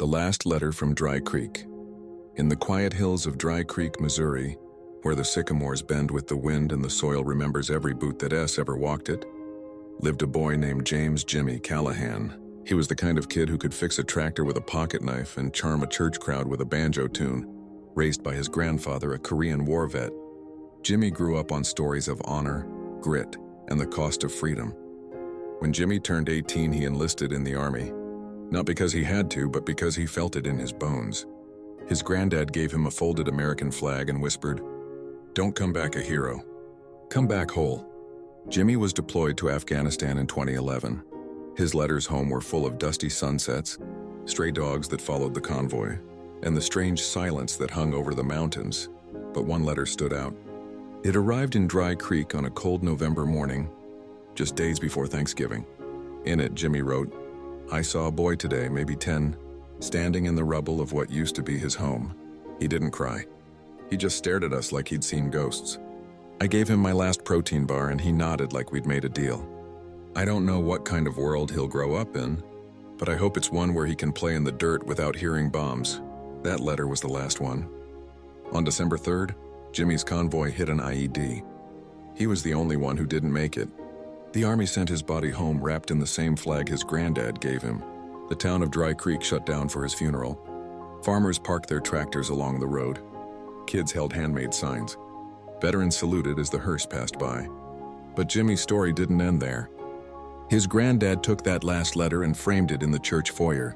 The Last Letter from Dry Creek. In the quiet hills of Dry Creek, Missouri, where the sycamores bend with the wind and the soil remembers every boot that ever walked it, lived a boy named James Jimmy Callahan. He was the kind of kid who could fix a tractor with a pocket knife and charm a church crowd with a banjo tune, raised by his grandfather, a Korean War vet. Jimmy grew up on stories of honor, grit, and the cost of freedom. When Jimmy turned 18, he enlisted in the Army. Not because he had to, but because he felt it in his bones. His granddad gave him a folded American flag and whispered, "Don't come back a hero. Come back whole." Jimmy was deployed to Afghanistan in 2011. His letters home were full of dusty sunsets, stray dogs that followed the convoy, and the strange silence that hung over the mountains. But one letter stood out. It arrived in Dry Creek on a cold November morning, just days before Thanksgiving. In it, Jimmy wrote, "I saw a boy today, maybe 10, standing in the rubble of what used to be his home. He didn't cry. He just stared at us like he'd seen ghosts. I gave him my last protein bar and he nodded like we'd made a deal. I don't know what kind of world he'll grow up in, but I hope it's one where he can play in the dirt without hearing bombs." That letter was the last one. On December 3rd, Jimmy's convoy hit an IED. He was the only one who didn't make it. The Army sent his body home wrapped in the same flag his granddad gave him. The town of Dry Creek shut down for his funeral. Farmers parked their tractors along the road. Kids held handmade signs. Veterans saluted as the hearse passed by. But Jimmy's story didn't end there. His granddad took that last letter and framed it in the church foyer.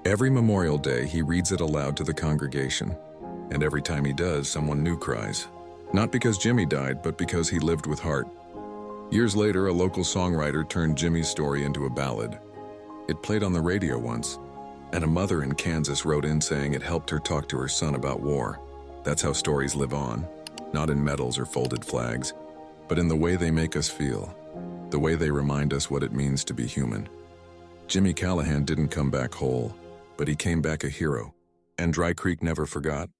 Every Memorial Day, he reads it aloud to the congregation. And every time he does, someone new cries. Not because Jimmy died, but because he lived with heart. Years later, a local songwriter turned Jimmy's story into a ballad. It played on the radio once, and a mother in Kansas wrote in saying it helped her talk to her son about war. That's how stories live on, not in medals or folded flags, but in the way they make us feel, the way they remind us what it means to be human. Jimmy Callahan didn't come back whole, but he came back a hero, and Dry Creek never forgot.